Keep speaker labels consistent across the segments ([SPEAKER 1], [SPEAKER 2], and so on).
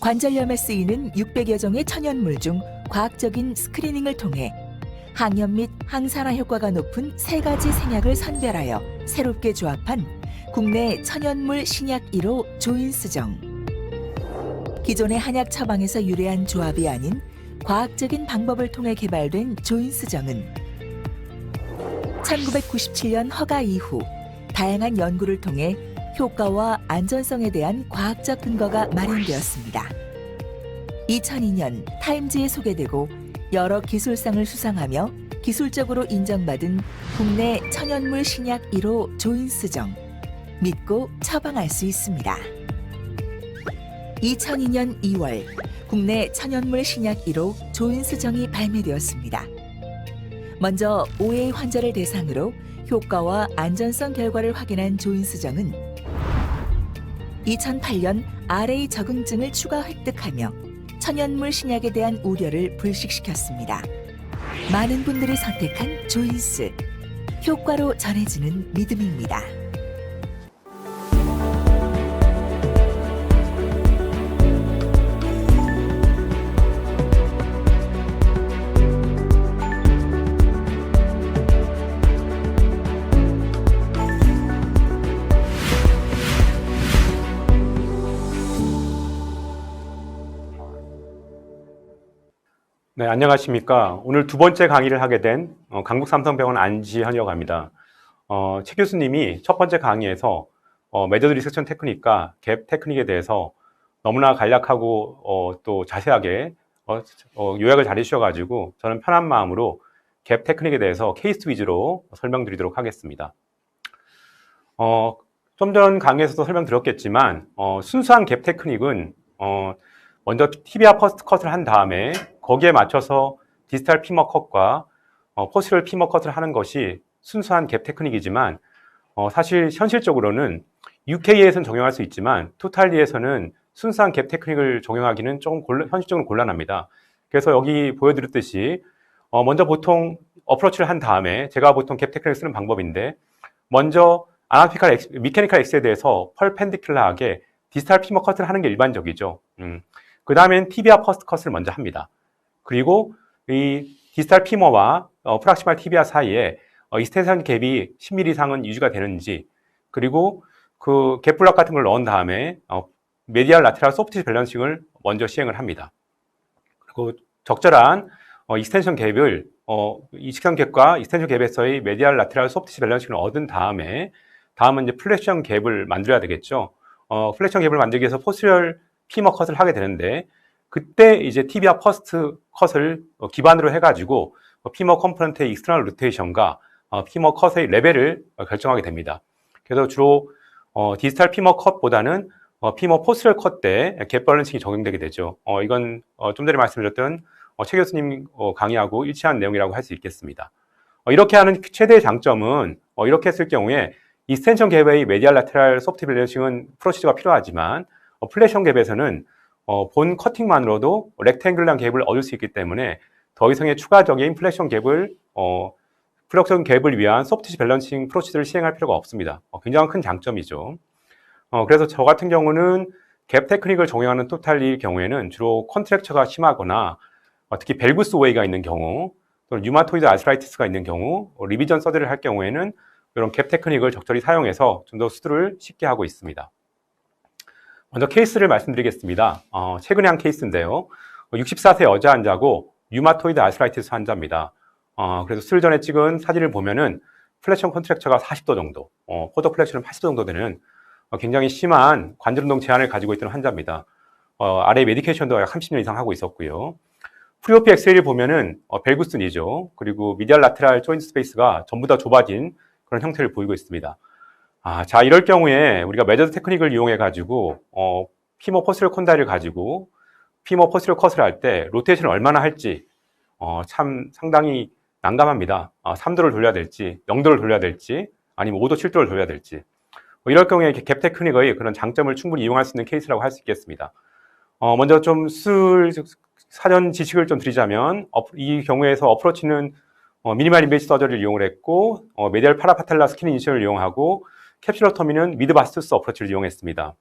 [SPEAKER 1] 관절염에 쓰이는 600여 종의 천연물 중 과학적인 스크리닝을 통해 항염 및 항산화 효과가 높은 3가지 생약을 선별하여 새롭게 조합한 국내 천연물 신약 1호 조인스정. 기존의 한약 처방에서 유래한 조합이 아닌 과학적인 방법을 통해 개발된 조인스정은 1997년 허가 이후 다양한 연구를 통해 효과와 안전성에 대한 과학적 근거가 마련되었습니다. 2002년 타임즈에 소개되고 여러 기술상을 수상하며 기술적으로 인정받은 국내 천연물 신약 1호 조인스정. 믿고 처방할 수 있습니다. 2002년 2월 국내 천연물 신약 1호 조인스정이 발매되었습니다. 먼저 5회 환자를 대상으로 효과와 안전성 결과를 확인한 조인스정은 2008년 RA 적응증을 추가 획득하며 천연물 신약에 대한 우려를 불식시켰습니다. 많은 분들이 선택한 조인스, 효과로 전해지는 믿음입니다.
[SPEAKER 2] 네, 안녕하십니까. 오늘 두 번째 강의를 하게 된 강북삼성병원 안지현이라고 합니다. 최 교수님이 첫 번째 강의에서 메저드 리섹션 테크닉과 갭 테크닉에 대해서 너무나 간략하고 또 자세하게 요약을 잘 해주셔가지고 저는 편한 마음으로 갭 테크닉에 대해서 케이스 위주로 설명드리도록 하겠습니다. 좀 전 강의에서도 설명드렸겠지만 순수한 갭 테크닉은 먼저 티비아 퍼스트 컷을 한 다음에 거기에 맞춰서 디스탈 피머 컷과 포스럴 피머 컷을 하는 것이 순수한 갭 테크닉이지만 사실 현실적으로는 UK에서는 적용할 수 있지만 토탈리에서는 순수한 갭 테크닉을 적용하기는 조금 현실적으로 곤란합니다. 그래서 여기 보여드렸듯이 먼저 보통 어프로치를 한 다음에 제가 보통 갭 테크닉을 쓰는 방법인데 먼저 미케니컬 엑스에 대해서 펄펜디큘러하게 디스탈 피머 컷을 하는 게 일반적이죠. 그 다음엔 티비아 퍼스트 컷을 먼저 합니다. 그리고 이 디스탈 피머와 프락시말 티비아 사이에 익스텐션 갭이 10mm 이상은 유지가 되는지, 그리고 그 갭 블락 같은 걸 넣은 다음에 메디알 라테랄 소프트 밸런싱을 먼저 시행을 합니다. 그리고 적절한 익스텐션 갭을 익스텐션 갭과 익스텐션 갭에서의 메디알 라테랄 소프트 밸런싱을 얻은 다음은 이제 플렉션 갭을 만들어야 되겠죠. 플렉션 갭을 만들기 위해서 포스럴 피머 컷을 하게 되는데, 그때 이제 티비아 퍼스트 컷을 기반으로 해가지고 피머 컴포넌트의 익스터널 로테이션과 피머 컷의 레벨을 결정하게 됩니다. 그래서 주로 디지털 피머 컷보다는 피머 포스럴 컷 때 갭 밸런싱이 적용되게 되죠. 이건 좀 전에 말씀드렸던 최 교수님 강의하고 일치한 내용이라고 할 수 있겠습니다. 이렇게 하는 최대의 장점은 이렇게 했을 경우에 익스텐션 갭의 메디알 라테랄 소프트 밸런싱은 프로시저가 필요하지만 플래션 갭에서는 본 커팅만으로도 렉탱글한 갭을 얻을 수 있기 때문에 더 이상의 추가적인 플렉션 갭을 위한 소프트 밸런싱 프로시저를 시행할 필요가 없습니다. 굉장히 큰 장점이죠. 그래서 저 같은 경우는 갭 테크닉을 적용하는 토탈리의 경우에는 주로 컨트랙처가 심하거나 특히 벨구스 오웨이가 있는 경우, 또는 류마토이드 아스라이티스가 있는 경우, 리비전 서저리를 할 경우에는 이런 갭 테크닉을 적절히 사용해서 좀 더 수술을 쉽게 하고 있습니다. 먼저 케이스를 말씀드리겠습니다. 최근에 한 케이스인데요. 64세 여자 환자고 류마토이드 아스라이티스 환자입니다. 그래서 수술 전에 찍은 사진을 보면은 플렉션 컨트랙처가 40도 정도, 포더 플렉션은 80도 정도 되는 굉장히 심한 관절 운동 제한을 가지고 있던 환자입니다. 아래 메디케이션도 약 30년 이상 하고 있었고요. 프리오피 엑스레이를 보면은 벨구스 니죠. 그리고 미디얼 라테랄 조인트 스페이스가 전부 다 좁아진 그런 형태를 보이고 있습니다. 자, 이럴 경우에 우리가 메저드 테크닉을 이용해가지고, 피머 포스럴 콘다이를 가지고, 피머 포스럴 컷을 할 때, 로테이션을 얼마나 할지, 참 상당히 난감합니다. 3도를 돌려야 될지, 0도를 돌려야 될지, 아니면 5도, 7도를 돌려야 될지. 이럴 경우에 갭 테크닉의 그런 장점을 충분히 이용할 수 있는 케이스라고 할 수 있겠습니다. 먼저 좀 사전 지식을 좀 드리자면, 이 경우에서 어프로치는 미니멀 인베이스 서저리를 이용을 했고, 메디얼 파라파텔라 스킨 인시션을 이용하고, 캡슐러터미는 미드 바스투스 어프로치를 이용했습니다.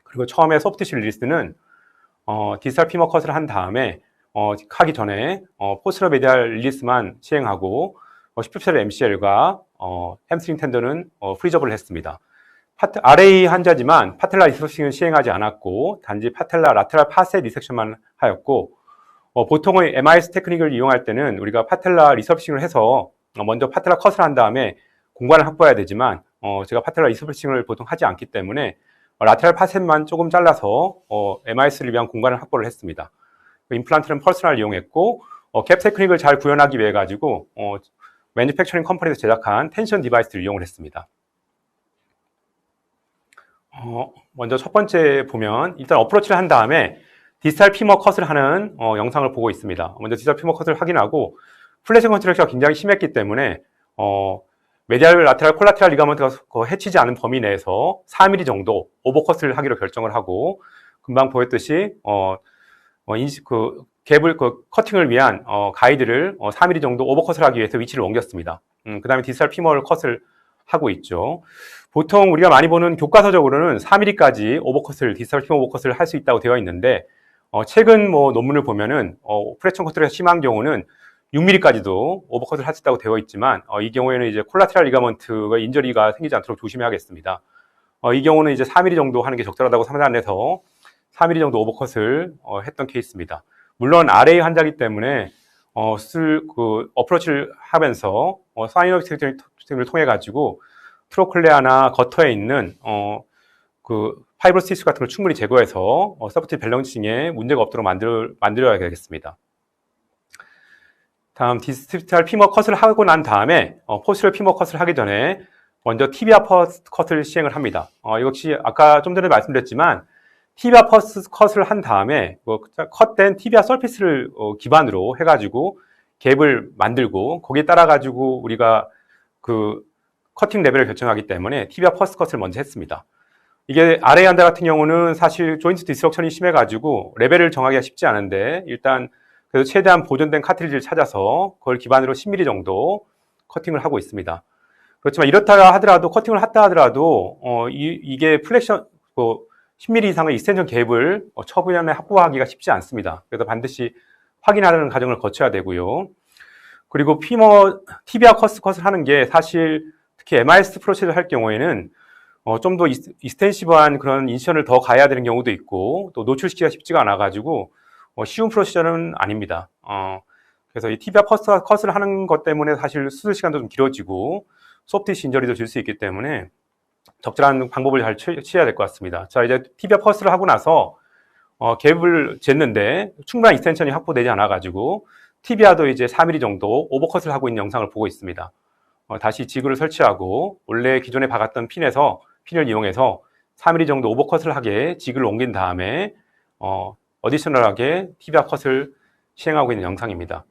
[SPEAKER 2] 그리고 처음에 소프트 티슈 릴리스는 디지털 피머 컷을 한 다음에 하기 전에 포스러 메디알 릴리스만 시행하고 슈퍼ficial MCL과 햄스트링 텐더는 프리저블을 했습니다. RA 환자지만 파텔라 리서싱은 시행하지 않았고 단지 파텔라 라테랄 파셋 리섹션만 하였고 보통의 MIS 테크닉을 이용할 때는 우리가 파텔라 리서싱을 해서 먼저 파텔라 컷을 한 다음에 공간을 확보해야 되지만 제가 파텔라 리서싱을 보통 하지 않기 때문에 라테랄 파셋만 조금 잘라서 MIS를 위한 공간을 확보를 했습니다. 임플란트는 펄스널을 이용했고 갭 테크닉을 잘 구현하기 위해 가지고 매니팩처링 컴퍼니에서 제작한 텐션 디바이스를 이용을 했습니다. 먼저 첫 번째 보면 일단 어프로치를 한 다음에 디지털 피머 컷을 하는 영상을 보고 있습니다. 먼저 디지털 피머 컷을 확인하고 플래시 컨트랙처가 굉장히 심했기 때문에 메디알 라테랄 콜라테랄 리가먼트가 해치지 않은 범위 내에서 4mm 정도 오버컷을 하기로 결정을 하고 금방 보였듯이 갭을 커팅을 위한 가이드를 4mm 정도 오버컷을 하기 위해서 위치를 옮겼습니다. 그 다음에 디지털 피머를 컷을 하고 있죠. 보통 우리가 많이 보는 교과서적으로는 4mm까지 오버컷을 디지털 피머 오버컷을 할 수 있다고 되어 있는데 최근 논문을 보면은 프랙션 컨트롤이 심한 경우는 6mm까지도 오버컷을 할 수 있다고 되어 있지만 이 경우에는 이제 콜라테랄 리가먼트가 인저리가 생기지 않도록 조심해야겠습니다. 이 경우는 이제 4mm 정도 하는 게 적절하다고 판단해서 4mm 정도 오버컷을 했던 케이스입니다. 물론 RA 환자이기 때문에 어프로치를 하면서 사인업 테크닉을 통해 가지고 트로클레아나 거터에 있는 파이브러스 티슈 같은 걸 충분히 제거해서 서프트 밸런싱에 문제가 없도록 만들어야 되겠습니다. 다음 디지털 피머 컷을 하고 난 다음에 포스럴 피머 컷을 하기 전에 먼저 티비아 퍼스트 컷을 시행을 합니다. 역시 아까 좀 전에 말씀드렸지만 티비아 퍼스트 컷을 한 다음에 컷된 티비아 서피스를 기반으로 해가지고 갭을 만들고 거기에 따라 가지고 우리가 커팅 레벨을 결정하기 때문에 티비아 퍼스트 컷을 먼저 했습니다. 이게 RA 환자 같은 경우는 사실 조인트 디스럭션이 심해가지고 레벨을 정하기가 쉽지 않은데 일단 그래서 최대한 보존된 카트리지를 찾아서 그걸 기반으로 10mm 정도 커팅을 하고 있습니다. 그렇지만 이렇다 하더라도 커팅을 했다 하더라도 이게 플렉션 10mm 이상의 익스텐션 갭을 처분에 확보하기가 쉽지 않습니다. 그래서 반드시 확인하는 과정을 거쳐야 되고요. 그리고 티비아 컷을 하는 게 사실 특히 MIS 프로세스를 할 경우에는 좀 더 익스텐시브한 그런 인션을 더 가야 되는 경우도 있고 또 노출시키기가 쉽지가 않아가지고 쉬운 프로시저는 아닙니다. 그래서 이 티비아 컷을 하는 것 때문에 사실 수술 시간도 좀 길어지고 소프티시 인저리도 줄 수 있기 때문에 적절한 방법을 잘 취해야 될 것 같습니다. 자, 이제 티비아 컷을 하고 나서 갭을 쟀는데 충분한 익스텐션이 확보되지 않아가지고 티비아도 이제 4mm 정도 오버컷을 하고 있는 영상을 보고 있습니다. 다시 지그를 설치하고 원래 기존에 박았던 핀을 이용해서 4mm 정도 오버컷을 하게 지그를 옮긴 다음에 어디셔널하게 티비아 컷을 시행하고 있는 영상입니다.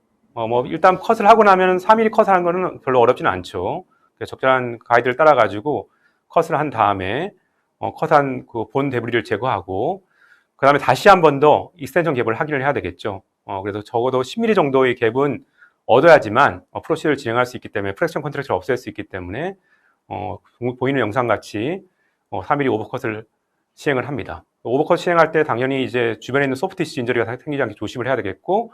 [SPEAKER 2] 일단 컷을 하고 나면 4mm 컷을 하는 거는 별로 어렵지는 않죠. 적절한 가이드를 따라가지고 컷을 한 다음에 컷한 본 데브리를 제거하고 그 다음에 다시 한 번 더 익스텐션 갭을 확인을 해야 되겠죠. 그래서 적어도 10mm 정도의 갭은 얻어야지만 프로시저를 진행할 수 있기 때문에 프랙션 컨트랙처를 없앨 수 있기 때문에 보이는 영상같이 3mm 오버컷을 시행을 합니다. 오버컷 시행할 때 당연히 이제 주변에 있는 소프티시 인저리가 생기지 않게 조심을 해야 되겠고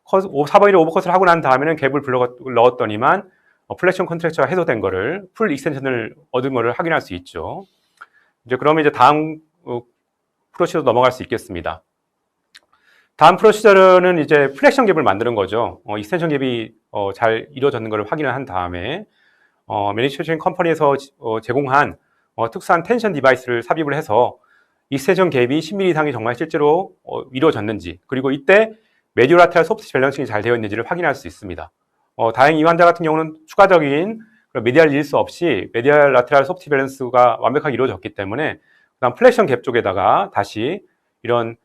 [SPEAKER 2] 4분의1 오버컷을 하고 난 다음에는 갭을 넣었더니만 플렉션 컨트랙처가 해소된 거를 풀 익스텐션을 얻은 거를 확인할 수 있죠. 그러면 이제 다음 프로시저로 넘어갈 수 있겠습니다. 다음 프로시저는 이제 플렉션 갭을 만드는 거죠. 익스텐션 갭이 잘 이루어졌는 것을 확인을 한 다음에 매니팩처링 컴퍼니에서 제공한 특수한 텐션 디바이스를 삽입을 해서 익스텐션 갭이 10mm 이상이 정말 실제로 이루어졌는지 그리고 이때 메디오라테랄 소프트 밸런싱이 잘 되어 있는지를 확인할 수 있습니다. 다행히 이 환자 같은 경우는 추가적인 메디알 릴리스 없이 메디알 라테랄 소프트 밸런스가 완벽하게 이루어졌기 때문에 그다음 플렉션 갭 쪽에다가 다시 이런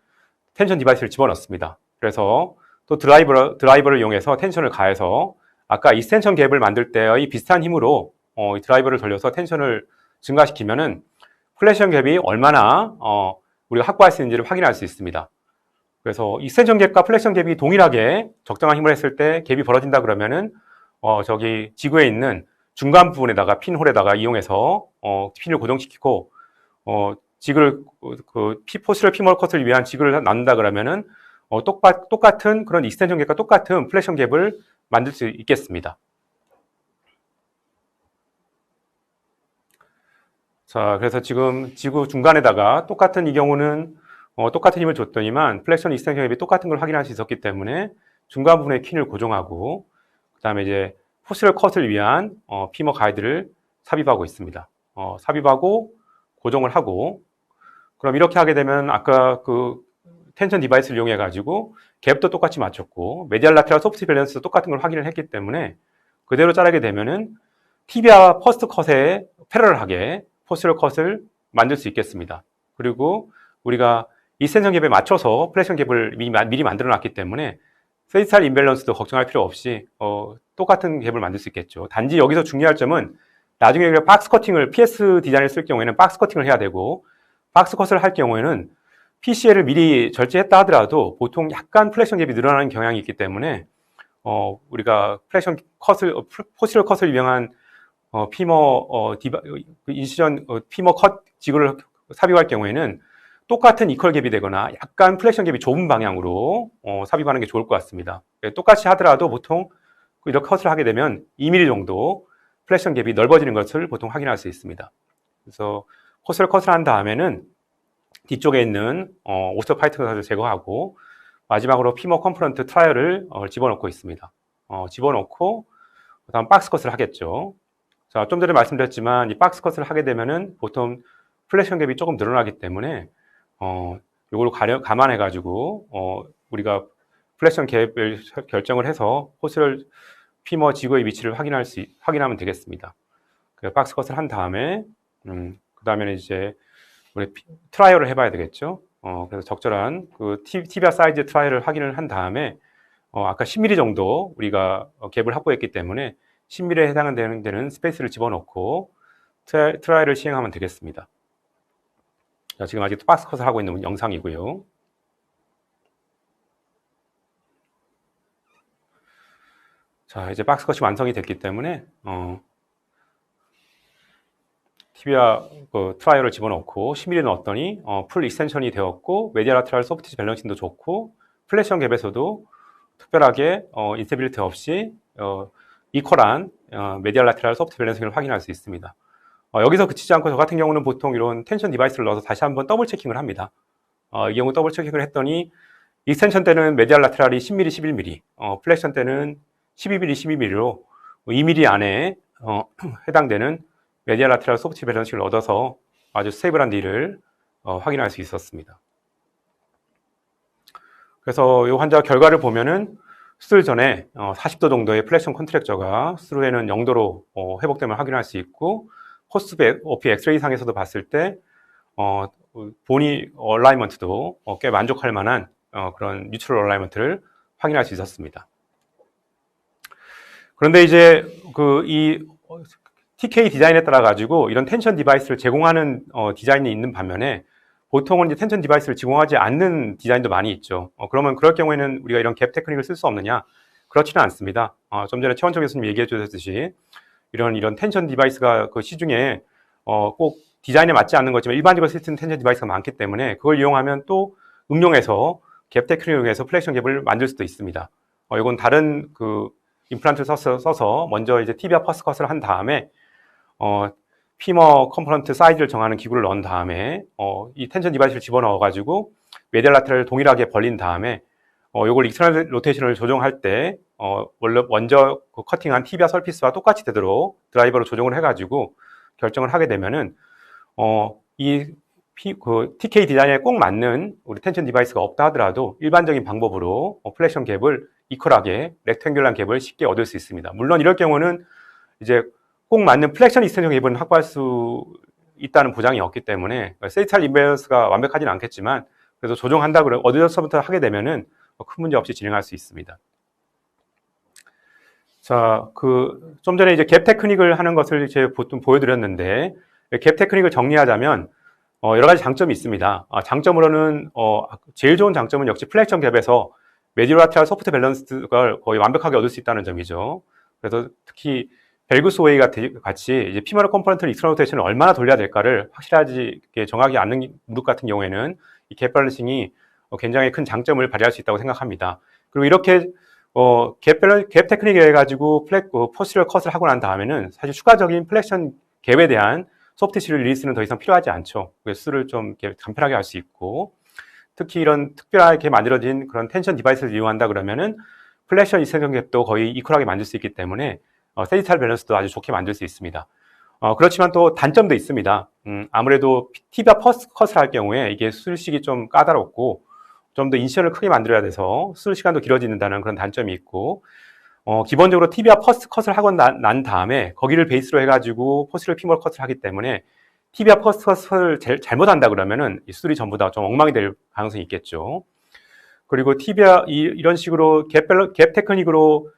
[SPEAKER 2] 텐션 디바이스를 집어넣습니다. 그래서 또 드라이버를 이용해서 텐션을 가해서 아까 익스텐션 갭을 만들 때의 비슷한 힘으로 드라이버를 돌려서 텐션을 증가시키면은 플렉션 갭이 얼마나 우리가 확보할 수 있는지를 확인할 수 있습니다. 그래서 익스텐션 갭과 플렉션 갭이 동일하게 적정한 힘을 했을 때 갭이 벌어진다 그러면은 저기 지구에 있는 중간 부분에다가 핀홀에다가 이용해서 핀을 고정시키고 포스럴 피머 컷을 위한 지그를 낳는다 그러면은 똑같은 그런 익스텐션 갭과 똑같은 플렉션 갭을 만들 수 있겠습니다. 자, 그래서 지금 지구 중간에다가 똑같은 이 경우는 똑같은 힘을 줬더니만 플렉션 익스텐션 갭이 똑같은 걸 확인할 수 있었기 때문에 중간 부분에 퀸을 고정하고 그다음에 이제 포스럴 컷을 위한 피머 가이드를 삽입하고 있습니다. 삽입하고 고정을 하고 그럼 이렇게 하게 되면 아까 그 텐션 디바이스를 이용해 가지고 갭도 똑같이 맞췄고 메디알 라테랄 소프트 밸런스도 똑같은 걸 확인을 했기 때문에 그대로 자르게 되면은 티비아 퍼스트 컷에 패러럴하게 포스럴 컷을 만들 수 있겠습니다. 그리고 우리가 익스텐션 갭에 맞춰서 플렉션 갭을 미리 만들어 놨기 때문에 페이스탈 임밸런스도 걱정할 필요 없이 똑같은 갭을 만들 수 있겠죠. 단지 여기서 중요할 점은 나중에 우리가 박스 커팅을 PS 디자인을 쓸 경우에는 박스 커팅을 해야 되고 박스 컷을 할 경우에는 PCL을 미리 절제했다 하더라도 보통 약간 플렉션 갭이 늘어나는 경향이 있기 때문에 우리가 플렉션 컷을 포스럴 컷을 이용한 피머 컷 지그를 삽입할 경우에는 똑같은 이퀄 갭이 되거나 약간 플렉션 갭이 좁은 방향으로 삽입하는 게 좋을 것 같습니다. 똑같이 하더라도 보통 이렇게 컷을 하게 되면 2mm 정도 플렉션 갭이 넓어지는 것을 보통 확인할 수 있습니다. 그래서 포스럴 컷을 한 다음에는 뒤쪽에 있는 오스터 파이트를 제거하고 마지막으로 피머 컴포넌트 트라이얼을 집어넣고 있습니다. 집어넣고 그다음 박스 컷을 하겠죠. 자, 좀 전에 말씀드렸지만 이 박스 컷을 하게 되면은 보통 플렉션 갭이 조금 늘어나기 때문에 요걸 감안해 가지고 우리가 플렉션 갭을 결정을 해서 포스럴 피머 지구의 위치를 확인하면 되겠습니다. 박스 컷을 한 다음에 그다음에는 이제 우리 트라이얼을 해봐야 되겠죠. 그래서 적절한 그 티비아 사이즈 트라이얼을 확인을 한 다음에 아까 10mm 정도 우리가 갭을 확보했기 때문에 10mm에 해당되는 데는 스페이스를 집어넣고 트라이얼을 시행하면 되겠습니다. 자, 지금 아직 박스 컷을 하고 있는 영상이고요. 자, 이제 박스 컷이 완성이 됐기 때문에 티비아 트라이얼을 집어넣고 10mm 넣었더니 풀 익스텐션이 되었고 메디al 라테랄 소프트 밸런싱도 좋고 플렉션 갭에서도 특별하게 인스테빌리티 없이 이퀄한 메디al 라테랄 소프트 밸런싱을 확인할 수 있습니다. 여기서 그치지 않고 저 같은 경우는 보통 이런 텐션 디바이스를 넣어서 다시 한번 더블 체킹을 합니다. 이 경우 더블 체킹을 했더니 익스텐션 때는 메디al 라테랄이 10mm, 11mm, 플렉션 때는 12mm, 12mm로 2mm 안에 해당되는 메디al 라테랄 소프트 밸런싱을 얻어서 아주 스테이블한 딜을 확인할 수 있었습니다. 그래서 이 환자 결과를 보면은 수술 전에 40도 정도의 플렉션 컨트랙처가 수술 후에는 0도로 회복됨을 확인할 수 있고 포스트 오피 엑스레이 상에서도 봤을 때 보니 얼라이먼트도 꽤 만족할 만한 그런 뉴트럴 얼라이먼트를 확인할 수 있었습니다. 그런데 이제 이 TK 디자인에 따라 가지고 이런 텐션 디바이스를 제공하는 디자인이 있는 반면에 보통은 이제 텐션 디바이스를 제공하지 않는 디자인도 많이 있죠. 그러면 그럴 경우에는 우리가 이런 갭 테크닉을 쓸 수 없느냐? 그렇지는 않습니다. 좀 전에 최원정 교수님 얘기해 주셨듯이 이런 텐션 디바이스가 그 시중에 꼭 디자인에 맞지 않는 거지만 일반적으로 쓸 수 있는 텐션 디바이스가 많기 때문에 그걸 이용하면 또 응용해서 갭 테크닉을 이용해서 플렉션 갭을 만들 수도 있습니다. 이건 다른 그 임플란트를 써서 먼저 이제 티비아 퍼스트 컷을 한 다음에 피머 컴포넌트 사이즈를 정하는 기구를 넣은 다음에 이 텐션 디바이스를 집어넣어 가지고 메디al 라테랄을 동일하게 벌린 다음에 요걸 익스터널 로테이션을 조정할 때 원래 먼저 그 커팅한 티비아 서피스와 똑같이 되도록 드라이버로 조정을 해 가지고 결정을 하게 되면은 TK 디자인에 꼭 맞는 우리 텐션 디바이스가 없다 하더라도 일반적인 방법으로 플렉션 갭을 이퀄하게 렉탱귤란 갭을 쉽게 얻을 수 있습니다. 물론 이럴 경우는 이제 꼭 맞는 플렉션 익스텐션 갭은 확보할 수 있다는 보장이 없기 때문에 세이탈 임밸런스가 완벽하지는 않겠지만 그래도 조정한다 그래 어디서부터 하게 되면은 큰 문제 없이 진행할 수 있습니다. 자, 좀 전에 이제 갭 테크닉을 하는 것을 제가 보통 보여드렸는데 갭 테크닉을 정리하자면 여러 가지 장점이 있습니다. 장점으로는 제일 좋은 장점은 역시 플렉션 갭에서 메디al 라테랄 소프트 밸런스가 거의 완벽하게 얻을 수 있다는 점이죠. 그래서 특히 벨그소웨이 같이 이제 피머럴 컴포넌트 익스터널 로테이션을 얼마나 돌려야 될까를 확실하게 정하지 않는 무릎 같은 경우에는 이 갭 밸런싱이 굉장히 큰 장점을 발휘할 수 있다고 생각합니다. 그리고 이렇게 갭 테크닉 해가지고 포스처럴 컷을 하고 난 다음에는 사실 추가적인 플렉션 갭에 대한 소프트 티슈 릴리스는 더 이상 필요하지 않죠. 수술을 좀 간편하게 할 수 있고, 특히 이런 특별하게 만들어진 그런 텐션 디바이스를 이용한다 그러면은 플렉션 이센션 갭도 거의 이퀄하게 만들 수 있기 때문에 세지탈 밸런스도 아주 좋게 만들 수 있습니다. 그렇지만 또 단점도 있습니다. 아무래도 티비아 퍼스트 컷을 할 경우에 이게 수술식이 좀 까다롭고 좀 더 인시션을 크게 만들어야 돼서 수술 시간도 길어진다는 그런 단점이 있고, 기본적으로 티비아 퍼스트 컷을 하고 난 다음에 거기를 베이스로 해가지고 포스처럴 피머럴 컷을 하기 때문에 티비아 퍼스트 컷을 잘못한다 그러면은 이 수술이 전부 다 좀 엉망이 될 가능성이 있겠죠. 그리고 티비아 이런 식으로 갭 테크닉으로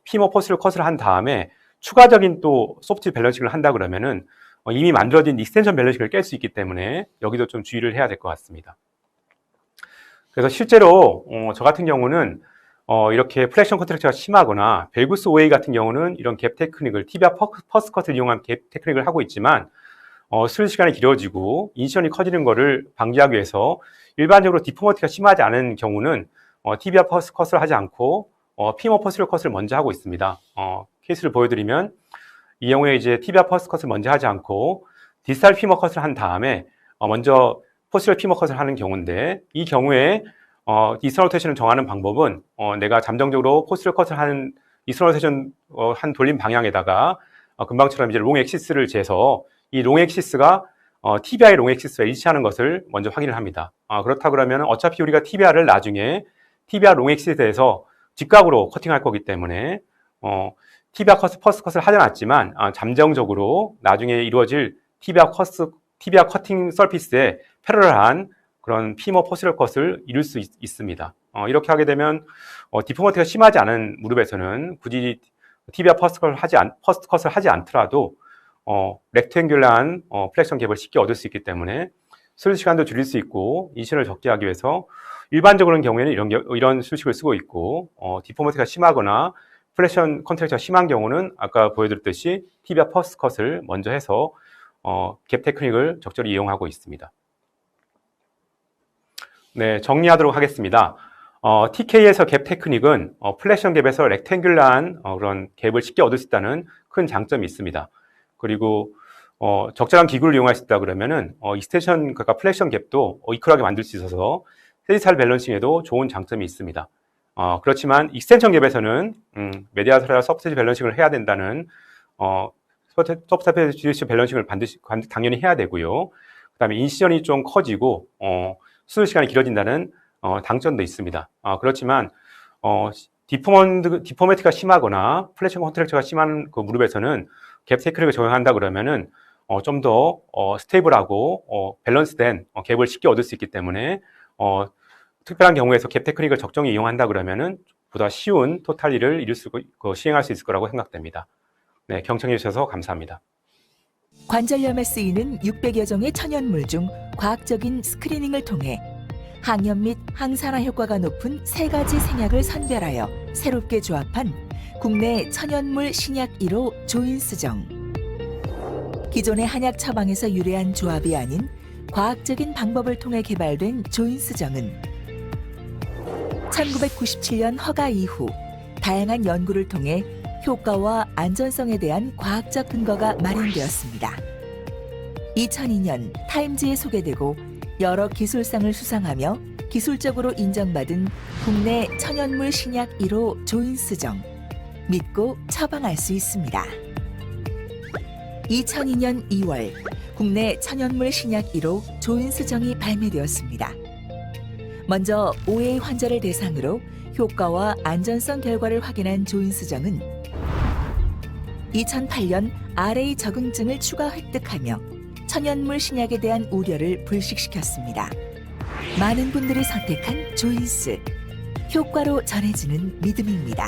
[SPEAKER 2] 피머 포스처럴 컷을 한 다음에 추가적인 또 소프트 밸런싱을 한다 그러면은 이미 만들어진 익스텐션 밸런싱을 깰 수 있기 때문에 여기도 좀 주의를 해야 될 것 같습니다. 그래서 실제로 저 같은 경우는 이렇게 플렉션 컨트랙처가 심하거나 벨구스 오웨이 같은 경우는 이런 갭 테크닉을 티비아 퍼스트 컷을 이용한 갭 테크닉을 하고 있지만 수술 시간이 길어지고 인시션이 커지는 것을 방지하기 위해서 일반적으로 디포머티가 심하지 않은 경우는 티비아 퍼스트 컷을 하지 않고 피머 포스처럴 컷을 먼저 하고 있습니다. 케이스를 보여드리면 이 경우에 이제 티비아 퍼스트 컷을 먼저 하지 않고 디스탈 피머 컷을 한 다음에 먼저 포스처럴 피머 컷을 하는 경우인데, 이 경우에 익스터널 로테이션을 정하는 방법은 내가 잠정적으로 포스처럴 컷을 하는 익스터널 로테이션 한 돌림 방향에다가 금방처럼 이제 롱 엑시스를 재서 이 롱 엑시스가 TBI의 롱 엑시스와 일치하는 것을 먼저 확인을 합니다. 그렇다 그러면 어차피 우리가 TBI를 나중에 TBI 롱 엑시스에 대해서 직각으로 커팅할 거기 때문에 TBI 퍼스트 컷을 하지 않았지만 잠정적으로 나중에 이루어질 TBI 커팅 서피스에 패러럴한 그런 피머 포스처럴 컷을 이룰 수 있습니다. 이렇게 하게 되면 디포머티가 심하지 않은 무릎에서는 굳이 TBI 퍼스트 컷을 하지 않더라도 렉탱귤러한 플렉션 갭을 쉽게 얻을 수 있기 때문에 수술 시간도 줄일 수 있고 인시션을 적게 하기 위해서 일반적으로는 경우에는 이런 수식을 쓰고 있고, 디포머티가 심하거나 플렉션 컨트랙처가 심한 경우는 아까 보여드렸듯이 티비아 퍼스트 컷을 먼저 해서 갭 테크닉을 적절히 이용하고 있습니다. 네, 정리하도록 하겠습니다. TK에서 갭 테크닉은 플렉션 갭에서 렉탱귤러한 그런 갭을 쉽게 얻을 수 있다는 큰 장점이 있습니다. 그리고 적절한 기구를 이용할 수 있다 그러면은 익스텐션, 그러니까 플렉션 갭도 이퀄하게 만들 수 있어서 세지탈 밸런싱에도 좋은 장점이 있습니다. 그렇지만 익스텐션 갭에서는 메디아설이나 서프트 밸런싱을 해야 된다는 서프트 밸런싱을 당연히 해야 되고요. 그다음에 인시션이 좀 커지고 수술 시간이 길어진다는 장점도 있습니다. 그렇지만 디포메티가 심하거나 플렉션 컨트랙처가 심한 그 무릎에서는 갭 테크닉을 적용한다 그러면은 좀 더 스테이블하고 밸런스된 갭을 쉽게 얻을 수 있기 때문에 특별한 경우에서 갭 테크닉을 적정히 이용한다 그러면은 보다 쉬운 토탈리를 시행할 수 있을 거라고 생각됩니다. 네, 경청해 주셔서 감사합니다.
[SPEAKER 1] 관절염에 쓰이는 600여 종의 천연물 중 과학적인 스크리닝을 통해 항염 및 항산화 효과가 높은 3가지 생약을 선별하여 새롭게 조합한 국내 천연물 신약 1호 조인스정. 기존의 한약 처방에서 유래한 조합이 아닌 과학적인 방법을 통해 개발된 조인스정은 1997년 허가 이후 다양한 연구를 통해 효과와 안전성에 대한 과학적 근거가 마련되었습니다. 2002년 타임즈에 소개되고 여러 기술상을 수상하며 기술적으로 인정받은 국내 천연물 신약 1호 조인스정. 믿고 처방할 수 있습니다. 2002년 2월 국내 천연물 신약 1호 조인스정이 발매되었습니다. 먼저 5회 환자를 대상으로 효과와 안전성 결과를 확인한 조인스정은 2008년 RA 적응증을 추가 획득하며 천연물 신약에 대한 우려를 불식시켰습니다. 많은 분들이 선택한 조인스. 효과로 전해지는 믿음입니다.